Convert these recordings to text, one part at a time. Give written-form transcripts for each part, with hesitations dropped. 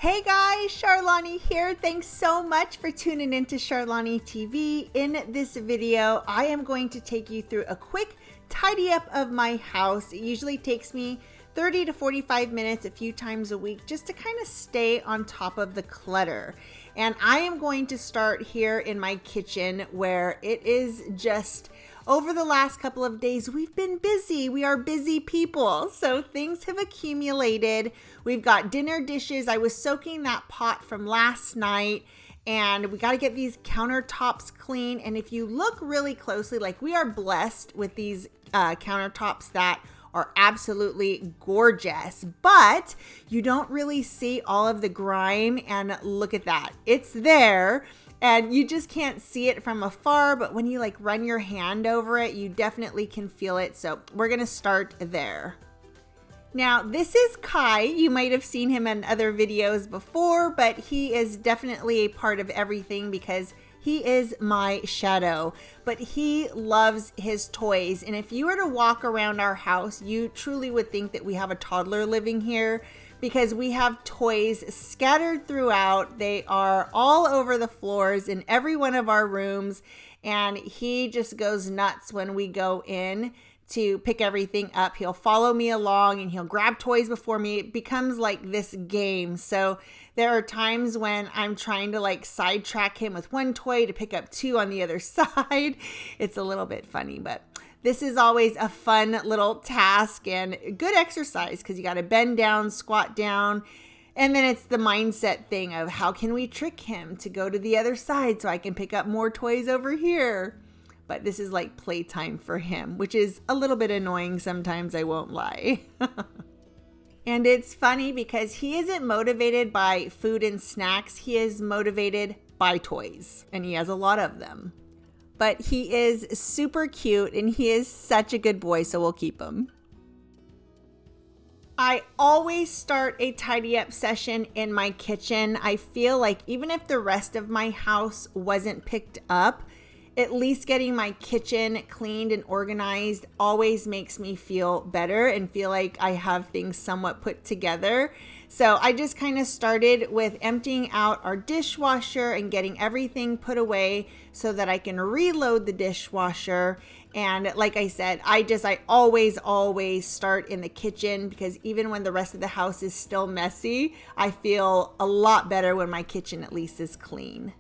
Hey guys, Charlani here. Thanks so much for tuning into Charlani TV. In this video, I am going to take you through a quick tidy up of my house. It usually takes me 30 to 45 minutes a few times a week just to kind of stay on top of the clutter. And I am going to start here in my kitchen where it is just over the last couple of days, we've been busy. We are busy people. So things have accumulated. We've got dinner dishes. I was soaking that pot from last night and we got to get these countertops clean. And if you look really closely, like we are blessed with these countertops that are absolutely gorgeous, but you don't really see all of the grime. And look at that. It's there. And you just can't see it from afar, but when you like run your hand over it, you definitely can feel it. So we're gonna start there. Now, this is Kai. You might have seen him in other videos before, but he is definitely a part of everything because he is my shadow, but he loves his toys. And if you were to walk around our house, you truly would think that we have a toddler living here, because we have toys scattered throughout. They are all over the floors in every one of our rooms, and he just goes nuts when we go in to pick everything up. He'll follow me along and he'll grab toys before me. It becomes like this game. So there are times when I'm trying to like sidetrack him with one toy to pick up two on the other side. It's a little bit funny, but this is always a fun little task and good exercise because you got to bend down, squat down, and then it's the mindset thing of how can we trick him to go to the other side so I can pick up more toys over here. But this is like playtime for him, which is a little bit annoying sometimes, I won't lie. And it's funny because he isn't motivated by food and snacks. He is motivated by toys, and he has a lot of them. But he is super cute and he is such a good boy, so we'll keep him. I always start a tidy up session in my kitchen. I feel like even if the rest of my house wasn't picked up, at least getting my kitchen cleaned and organized always makes me feel better and feel like I have things somewhat put together. So I just kind of started with emptying out our dishwasher and getting everything put away so that I can reload the dishwasher. And like I said, I always start in the kitchen because even when the rest of the house is still messy, I feel a lot better when my kitchen at least is clean.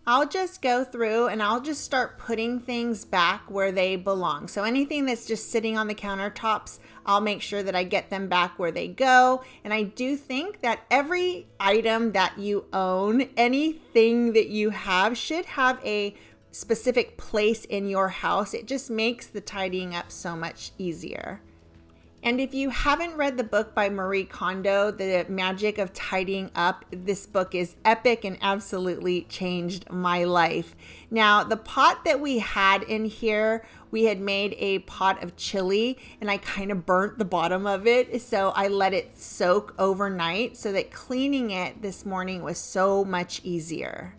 I'll just go through and I'll just start putting things back where they belong. So anything that's just sitting on the countertops, I'll make sure that I get them back where they go. And I do think that every item that you own, anything that you have, should have a specific place in your house. It just makes the tidying up so much easier. And if you haven't read the book by Marie Kondo, The Magic of Tidying Up, this book is epic and absolutely changed my life. Now, the pot that we had in here, we had made a pot of chili and I kind of burnt the bottom of it. So I let it soak overnight so that cleaning it this morning was so much easier.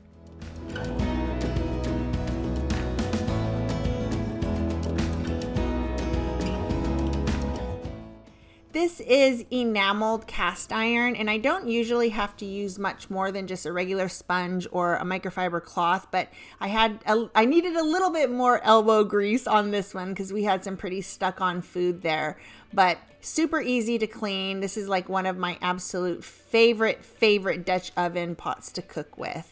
This is enameled cast iron, and I don't usually have to use much more than just a regular sponge or a microfiber cloth, but I needed a little bit more elbow grease on this one because we had some pretty stuck on food there, but super easy to clean. This is like one of my absolute favorite Dutch oven pots to cook with.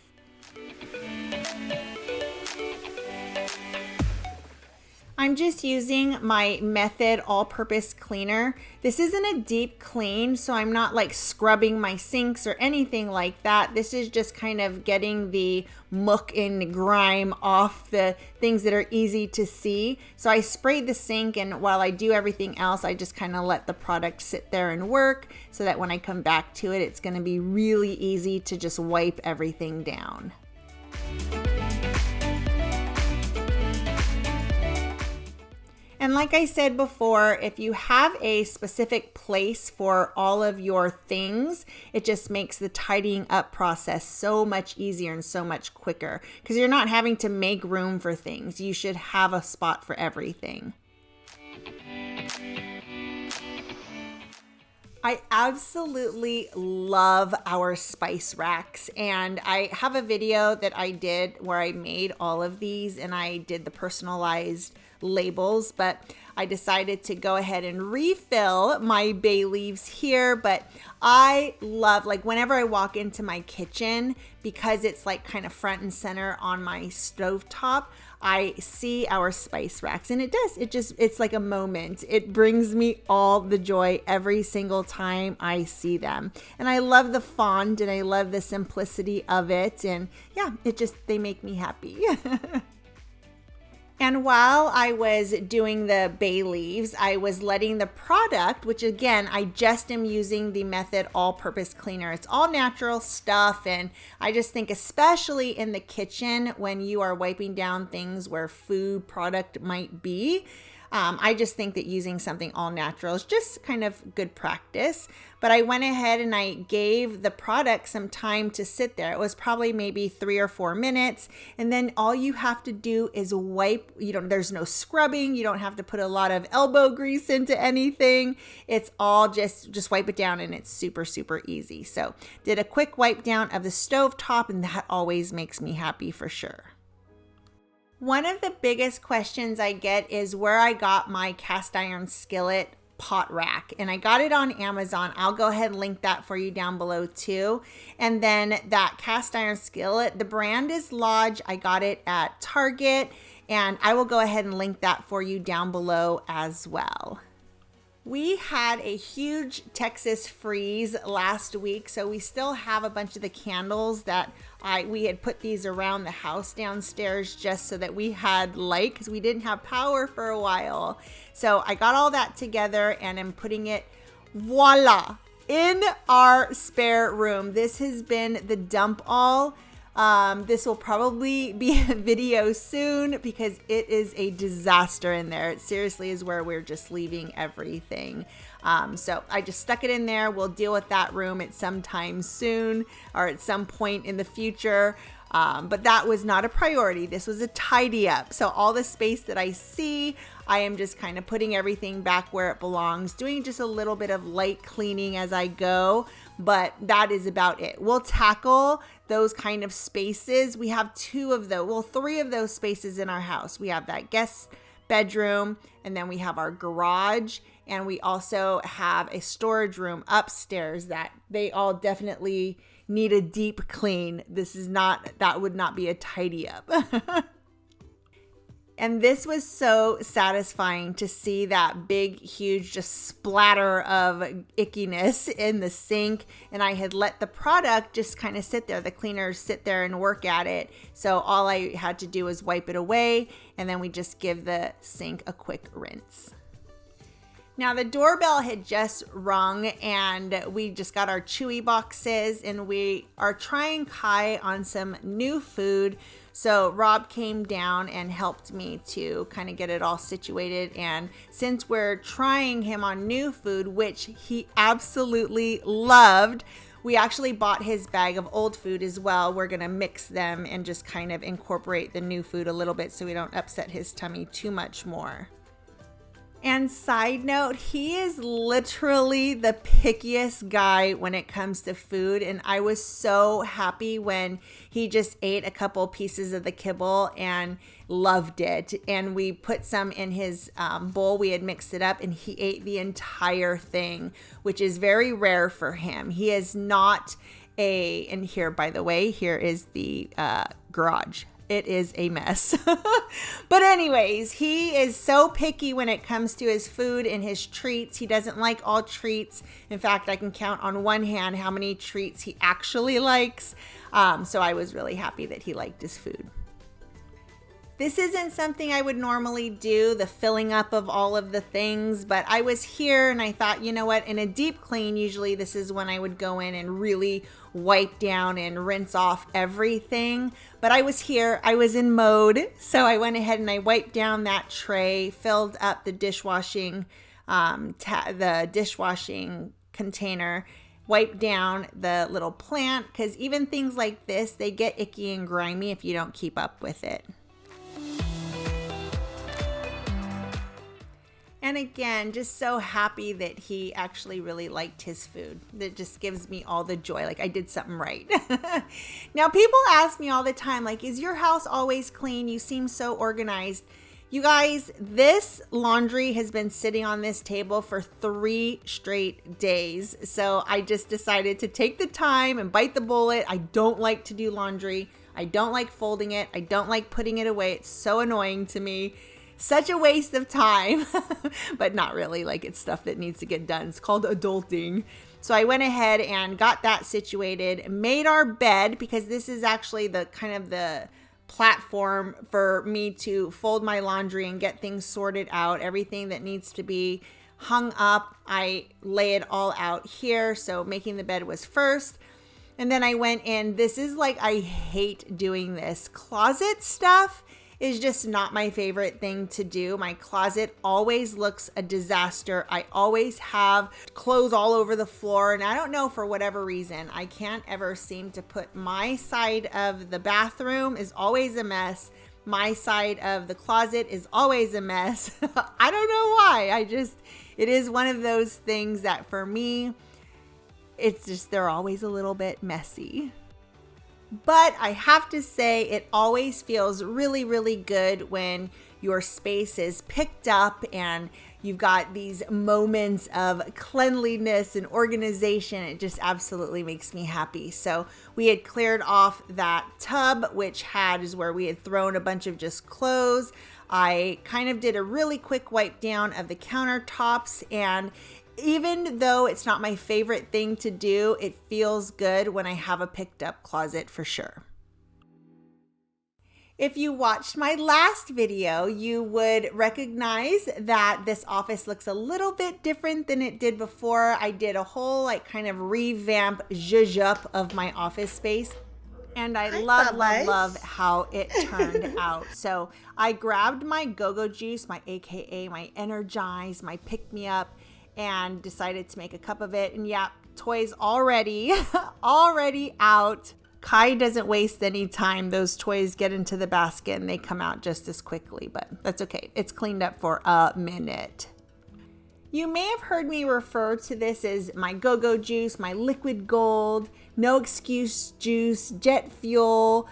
I'm just using my Method all-purpose cleaner. This isn't a deep clean, so I'm not like scrubbing my sinks or anything like that. This is just kind of getting the muck and grime off the things that are easy to see. So I sprayed the sink, and while I do everything else, I just kind of let the product sit there and work so that when I come back to it, it's going to be really easy to just wipe everything down. And And like I said before, if you have a specific place for all of your things, it just makes the tidying up process so much easier and so much quicker because you're not having to make room for things. You should have a spot for everything. I absolutely love our spice racks, and I have a video that I did where I made all of these and I did the personalized labels, but I decided to go ahead and refill my bay leaves here. But I love, like, whenever I walk into my kitchen, because it's like kind of front and center on my stovetop, I see our spice racks, and it's like a moment. It brings me all the joy every single time I see them. And I love the font and I love the simplicity of it. And yeah, they make me happy. And while I was doing the bay leaves, I was letting the product, which again, I just am using the Method all-purpose cleaner. It's all natural stuff. And I just think, especially in the kitchen, when you are wiping down things where food product might be, I just think that using something all natural is just kind of good practice. But I went ahead and I gave the product some time to sit there. It was probably maybe 3 or 4 minutes. And then all you have to do is wipe. There's no scrubbing. You don't have to put a lot of elbow grease into anything. It's all just wipe it down, and it's super, super easy. So did a quick wipe down of the stove top, and that always makes me happy for sure. One of the biggest questions I get is where I got my cast iron skillet pot rack, and I got it on Amazon. I'll go ahead and link that for you down below too. And then that cast iron skillet, the brand is Lodge. I got it at Target, and I will go ahead and link that for you down below as well. We had a huge Texas freeze last week, so we still have a bunch of the candles that we had put these around the house downstairs just so that we had light, because we didn't have power for a while. So I got all that together and I'm putting it, voila, in our spare room. This has been the dump all. This will probably be a video soon because it is a disaster in there. It seriously is where we're just leaving everything. So I just stuck it in there. We'll deal with that room at some time soon or at some point in the future. But that was not a priority. This was a tidy up. So all the space that I see, I am just kind of putting everything back where it belongs, doing just a little bit of light cleaning as I go. But that is about it. We'll tackle those kind of spaces. We have 3 of those spaces in our house. We have that guest bedroom, and then we have our garage, and we also have a storage room upstairs that they all definitely need a deep clean. That would not be a tidy up. And this was so satisfying to see that big, huge, just splatter of ickiness in the sink. And I had let the product just kind of sit there, the cleaners sit there and work at it. So all I had to do was wipe it away, and then we just give the sink a quick rinse. Now the doorbell had just rung, and we just got our Chewy boxes, and we are trying Kai on some new food. So Rob came down and helped me to kind of get it all situated. And since we're trying him on new food, which he absolutely loved, we actually bought his bag of old food as well. We're going to mix them and just kind of incorporate the new food a little bit so we don't upset his tummy too much more. And side note, he is literally the pickiest guy when it comes to food. And I was so happy when he just ate a couple pieces of the kibble and loved it. And we put some in his bowl. We had mixed it up and he ate the entire thing, which is very rare for him. He is not and here, by the way, here is the garage. It is a mess. But anyways, he is so picky when it comes to his food and his treats. He doesn't like all treats. In fact, I can count on one hand how many treats he actually likes. So I was really happy that he liked his food. This isn't something I would normally do, the filling up of all of the things, but I was here and I thought, you know what, in a deep clean, usually this is when I would go in and really wipe down and rinse off everything. But I was here, I was in mode, so I went ahead and I wiped down that tray, filled up the dishwashing container, wipe down the little plant, because even things like this, they get icky and grimy if you don't keep up with it. And again, just so happy that he actually really liked his food. That just gives me all the joy, like I did something right. Now, people ask me all the time, like, is your house always clean? You seem so organized. You guys, this laundry has been sitting on this table for 3 straight days. So I just decided to take the time and bite the bullet. I don't like to do laundry. I don't like folding it. I don't like putting it away. It's so annoying to me. Such a waste of time, but not really, like it's stuff that needs to get done. It's called adulting. So I went ahead and got that situated, made our bed, because this is actually the kind of the platform for me to fold my laundry and get things sorted out. Everything that needs to be hung up, I lay it all out here. So making the bed was first. And then I went in. This is like, I hate doing this. Closet stuff is just not my favorite thing to do. My closet always looks a disaster. I always have clothes all over the floor, and I don't know, for whatever reason, I can't ever seem to put my side of the bathroom is always a mess. My side of the closet is always a mess. I don't know why. It is one of those things that for me, it's just, they're always a little bit messy. But I have to say, it always feels really, really good when your space is picked up and you've got these moments of cleanliness and organization. It just absolutely makes me happy. So we had cleared off that tub, which is where we had thrown a bunch of just clothes. I kind of did a really quick wipe down of the countertops, and even though it's not my favorite thing to do, it feels good when I have a picked up closet for sure. If you watched my last video, you would recognize that this office looks a little bit different than it did before. I did a whole kind of revamp, zhuzh up of my office space. And I love how it turned out. So I grabbed my go-go juice, my AKA my ENERGIZE, my pick-me-up, and decided to make a cup of it. And yeah, toys already out. Kai doesn't waste any time. Those toys get into the basket and they come out just as quickly, but that's okay. It's cleaned up for a minute. You may have heard me refer to this as my go-go juice, my liquid gold, no excuse juice, jet fuel,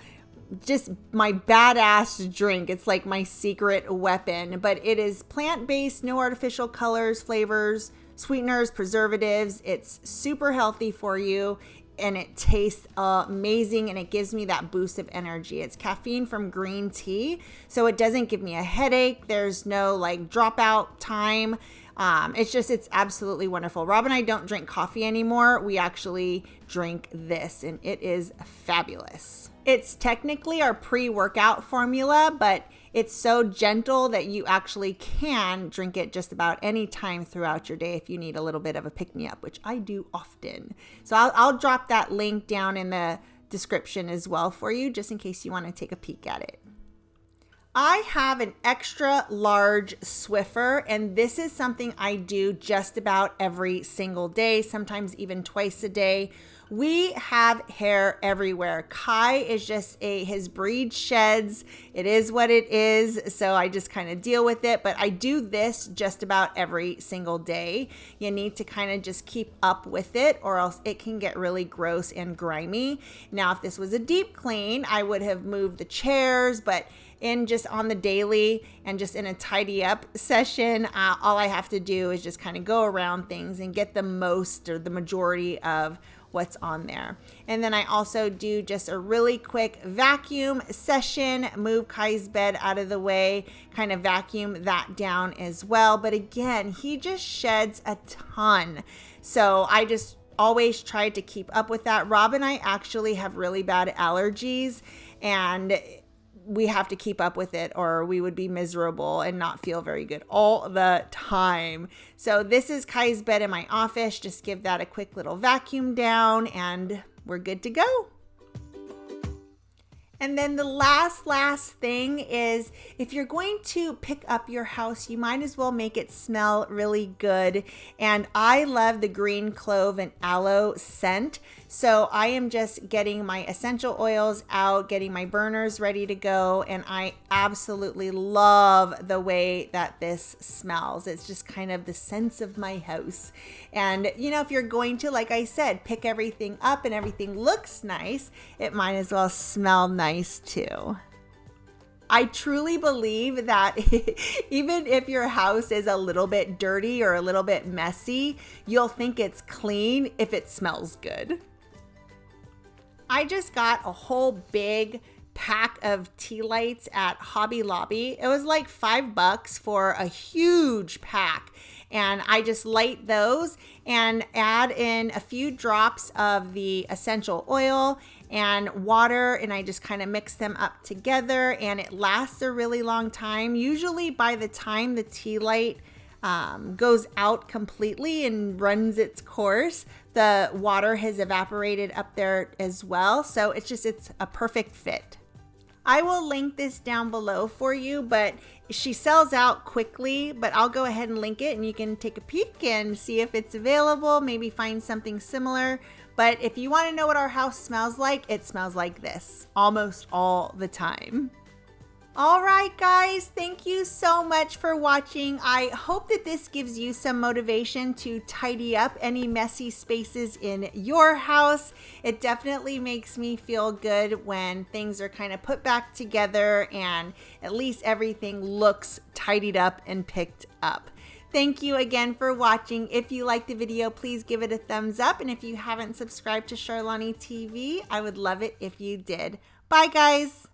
just my badass drink. It's like my secret weapon, but it is plant-based, no artificial colors, flavors, sweeteners, preservatives. It's super healthy for you, and it tastes amazing, and it gives me that boost of energy. It's caffeine from green tea, so it doesn't give me a headache. There's no dropout time. It's absolutely wonderful. Rob and I don't drink coffee anymore. We actually drink this, and it is fabulous. It's technically our pre-workout formula, but it's so gentle that you actually can drink it just about any time throughout your day if you need a little bit of a pick-me-up, which I do often. So I'll drop that link down in the description as well for you, just in case you want to take a peek at it. I have an extra large Swiffer, and this is something I do just about every single day, sometimes even twice a day. We have hair everywhere. Kai is just his breed sheds. It is what it is. So I just kind of deal with it. But I do this just about every single day. You need to kind of just keep up with it, or else it can get really gross and grimy. Now, if this was a deep clean, I would have moved the chairs, but just on the daily and just in a tidy up session, all I have to do is just kind of go around things and get the most or the majority of what's on there. And then I also do just a really quick vacuum session, move Kai's bed out of the way, kind of vacuum that down as well. But again, he just sheds a ton. So I just always try to keep up with that. Rob and I actually have really bad allergies, and we have to keep up with it or we would be miserable and not feel very good all the time. So this is Kai's bed in my office. Just give that a quick little vacuum down and we're good to go. And then the last thing is, if you're going to pick up your house, you might as well make it smell really good. And I love the green clove and aloe scent. So I am just getting my essential oils out, getting my burners ready to go. And I absolutely love the way that this smells. It's just kind of the sense of my house. And you know, if you're going to, like I said, pick everything up and everything looks nice, it might as well smell nice too. I truly believe that even if your house is a little bit dirty or a little bit messy, you'll think it's clean if it smells good. I just got a whole big pack of tea lights at Hobby Lobby. It was like $5 for a huge pack. And I just light those and add in a few drops of the essential oil and water, and I just kind of mix them up together, and it lasts a really long time. Usually by the time the tea light goes out completely and runs its course, the water has evaporated up there as well. So it's a perfect fit. I will link this down below for you, but she sells out quickly, but I'll go ahead and link it and you can take a peek and see if it's available, maybe find something similar. But if you want to know what our house smells like, it smells like this almost all the time. All right, guys, thank you so much for watching. I hope that this gives you some motivation to tidy up any messy spaces in your house. It definitely makes me feel good when things are kind of put back together and at least everything looks tidied up and picked up. Thank you again for watching. If you liked the video, please give it a thumbs up. And if you haven't subscribed to Charlani TV, I would love it if you did. Bye, guys.